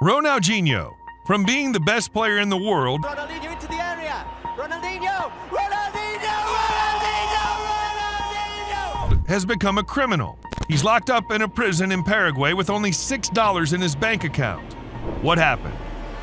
Ronaldinho, from being the best player in the world, Ronaldinho into the area. Ronaldinho! Ronaldinho! Ronaldinho! Ronaldinho! has become a criminal. He's locked up in a prison in Paraguay with only $6 in his bank account. What happened?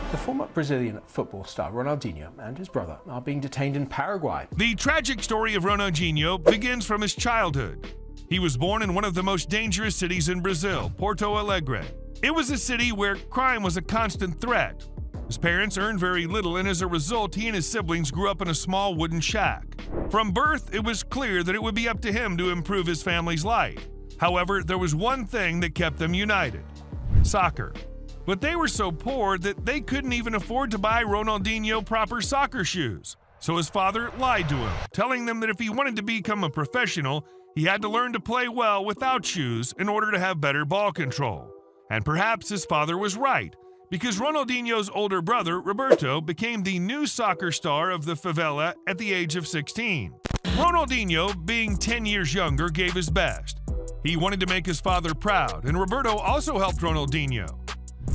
The former Brazilian football star Ronaldinho and his brother are being detained in Paraguay. The tragic story of Ronaldinho begins from his childhood. He was born in one of the most dangerous cities in Brazil, Porto Alegre. It was a city where crime was a constant threat. His parents earned very little, and as a result, he and his siblings grew up in a small wooden shack. From birth, it was clear that it would be up to him to improve his family's life. However, there was one thing that kept them united: soccer. But they were so poor that they couldn't even afford to buy Ronaldinho proper soccer shoes. So his father lied to him, telling them that if he wanted to become a professional, he had to learn to play well without shoes in order to have better ball control. And perhaps his father was right, because Ronaldinho's older brother, Roberto, became the new soccer star of the favela at the age of 16. Ronaldinho, being 10 years younger, gave his best. He wanted to make his father proud, and Roberto also helped Ronaldinho.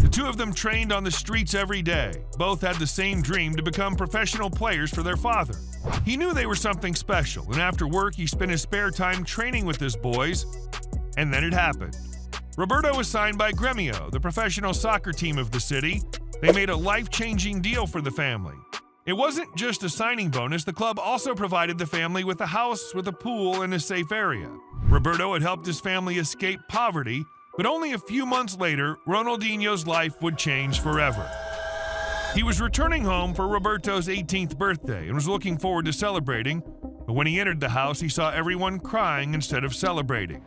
The two of them trained on the streets every day. Both had the same dream to become professional players for their father. He knew they were something special, and after work he spent his spare time training with his boys, and then it happened. Roberto was signed by Grêmio, the professional soccer team of the city. They made a life-changing deal for the family. It wasn't just a signing bonus, the club also provided the family with a house with a pool and a safe area. Roberto had helped his family escape poverty, but only a few months later, Ronaldinho's life would change forever. He was returning home for Roberto's 18th birthday and was looking forward to celebrating, but when he entered the house, he saw everyone crying instead of celebrating.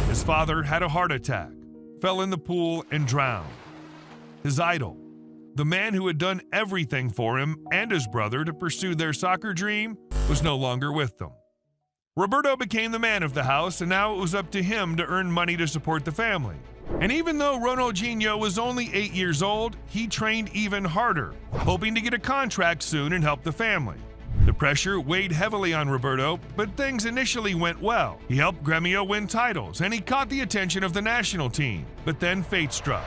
His father had a heart attack, fell in the pool, and drowned. His idol, the man who had done everything for him and his brother to pursue their soccer dream, was no longer with them. Roberto became the man of the house, and now it was up to him to earn money to support the family. And even though Ronaldinho was only 8 years old, he trained even harder, hoping to get a contract soon and help the family. The pressure weighed heavily on Roberto, but things initially went well. He helped Grêmio win titles, and he caught the attention of the national team. But then fate struck.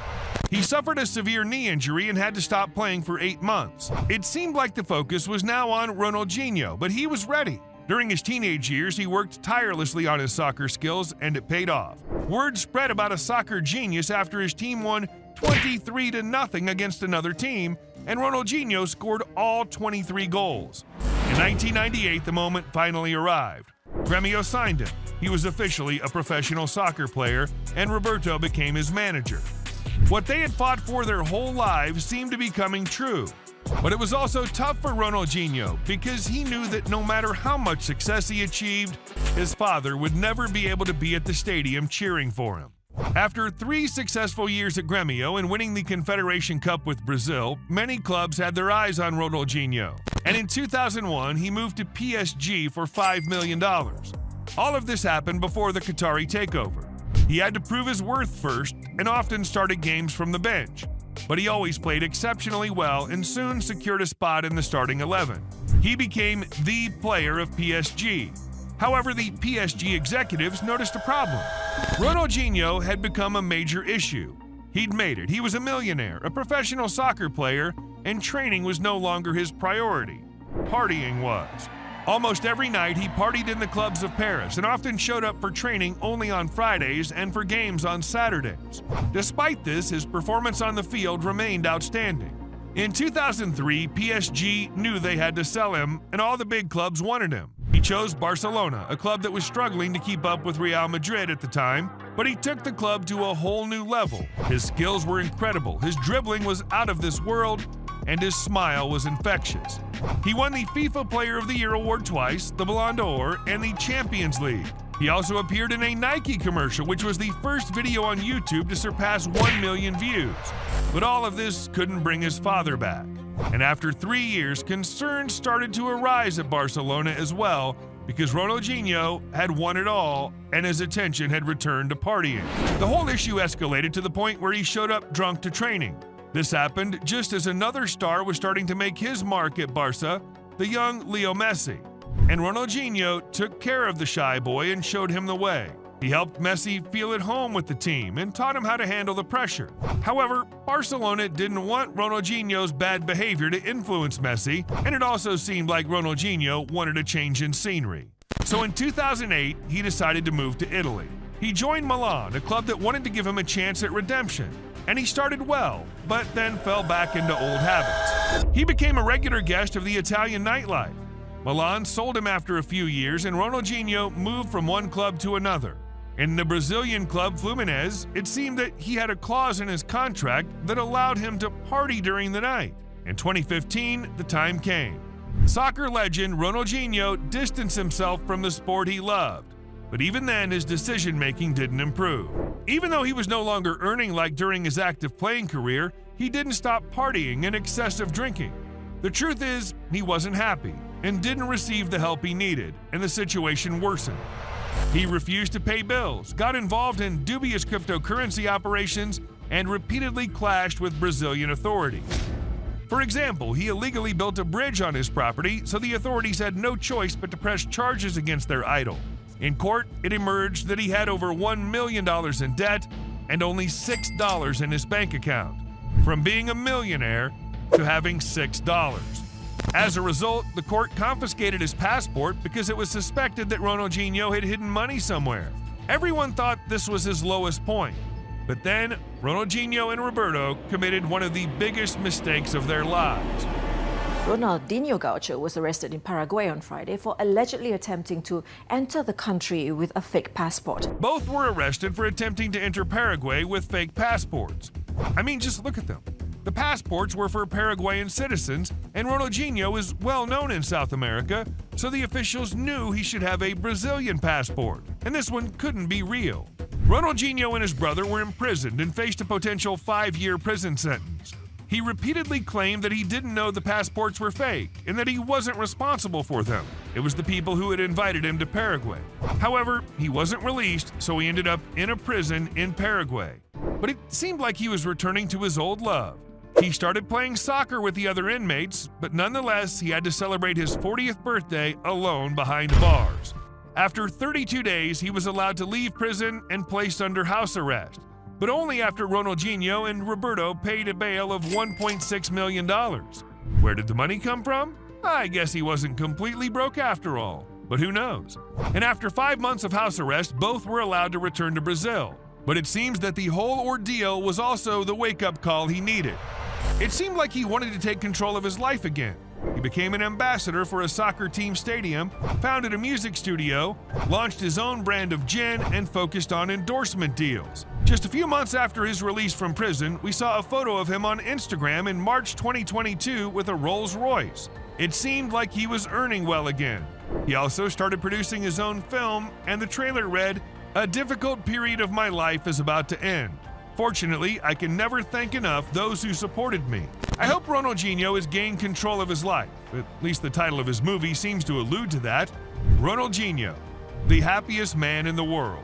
He suffered a severe knee injury and had to stop playing for 8 months. It seemed like the focus was now on Ronaldinho, but he was ready. During his teenage years, he worked tirelessly on his soccer skills, and it paid off. Word spread about a soccer genius after his team won 23-0 against another team, and Ronaldinho scored all 23 goals. In 1998, the moment finally arrived. Grêmio signed him. He was officially a professional soccer player, and Roberto became his manager. What they had fought for their whole lives seemed to be coming true. But it was also tough for Ronaldinho because he knew that no matter how much success he achieved, his father would never be able to be at the stadium cheering for him. After 3 successful years at Grêmio and winning the Confederation Cup with Brazil, many clubs had their eyes on Ronaldinho. And in 2001, he moved to PSG for $5 million. All of this happened before the Qatari takeover. He had to prove his worth first and often started games from the bench. But he always played exceptionally well and soon secured a spot in the starting 11. He became the player of PSG. However, the PSG executives noticed a problem. Ronaldinho had become a major issue. He'd made it. He was a millionaire, a professional soccer player, and training was no longer his priority. Partying was. Almost every night he partied in the clubs of Paris and often showed up for training only on Fridays and for games on Saturdays. Despite this, his performance on the field remained outstanding. In 2003, PSG knew they had to sell him, and all the big clubs wanted him. He chose Barcelona, a club that was struggling to keep up with Real Madrid at the time, but he took the club to a whole new level. His skills were incredible, his dribbling was out of this world, and his smile was infectious. He won the FIFA Player of the Year award twice, the Ballon d'Or, and the Champions League. He also appeared in a Nike commercial, which was the first video on YouTube to surpass 1 million views. But all of this couldn't bring his father back. And after 3 years, concerns started to arise at Barcelona as well, because Ronaldinho had won it all and his attention had returned to partying. The whole issue escalated to the point where he showed up drunk to training. This happened just as another star was starting to make his mark at Barca, the young Leo Messi. And Ronaldinho took care of the shy boy and showed him the way. He helped Messi feel at home with the team and taught him how to handle the pressure. However, Barcelona didn't want Ronaldinho's bad behavior to influence Messi, and it also seemed like Ronaldinho wanted a change in scenery. So in 2008, he decided to move to Italy. He joined Milan, a club that wanted to give him a chance at redemption, and he started well, but then fell back into old habits. He became a regular guest of the Italian nightlife. Milan sold him after a few years, and Ronaldinho moved from one club to another. In the Brazilian club Fluminense, it seemed that he had a clause in his contract that allowed him to party during the night. In 2015, the time came. Soccer legend Ronaldinho distanced himself from the sport he loved, but even then his decision-making didn't improve. Even though he was no longer earning like during his active playing career, he didn't stop partying and excessive drinking. The truth is, he wasn't happy and didn't receive the help he needed, and the situation worsened. He refused to pay bills, got involved in dubious cryptocurrency operations, and repeatedly clashed with Brazilian authorities. For example, he illegally built a bridge on his property, so the authorities had no choice but to press charges against their idol. In court, it emerged that he had over $1 million in debt and only $6 in his bank account, from being a millionaire to having $6. As a result, the court confiscated his passport because it was suspected that Ronaldinho had hidden money somewhere. Everyone thought this was his lowest point. But then, Ronaldinho and Roberto committed one of the biggest mistakes of their lives. Ronaldinho Gaucho was arrested in Paraguay on Friday for allegedly attempting to enter the country with a fake passport. Both were arrested for attempting to enter Paraguay with fake passports. I mean, just look at them. The passports were for Paraguayan citizens, and Ronaldinho is well known in South America, so the officials knew he should have a Brazilian passport, and this one couldn't be real. Ronaldinho and his brother were imprisoned and faced a potential 5-year prison sentence. He repeatedly claimed that he didn't know the passports were fake and that he wasn't responsible for them. It was the people who had invited him to Paraguay. However, he wasn't released, so he ended up in a prison in Paraguay. But it seemed like he was returning to his old love. He started playing soccer with the other inmates, but nonetheless, he had to celebrate his 40th birthday alone behind bars. After 32 days, he was allowed to leave prison and placed under house arrest, but only after Ronaldinho and Roberto paid a bail of $1.6 million. Where did the money come from? I guess he wasn't completely broke after all, but who knows? And after 5 months of house arrest, both were allowed to return to Brazil. But it seems that the whole ordeal was also the wake-up call he needed. It seemed like he wanted to take control of his life again. He became an ambassador for a soccer team stadium, founded a music studio, launched his own brand of gin, and focused on endorsement deals. Just a few months after his release from prison, we saw a photo of him on Instagram in March 2022 with a Rolls Royce. It seemed like he was earning well again. He also started producing his own film, and the trailer read, "A difficult period of my life is about to end. Fortunately, I can never thank enough those who supported me." I hope Ronaldinho has gained control of his life. At least the title of his movie seems to allude to that. Ronaldinho, the happiest man in the world.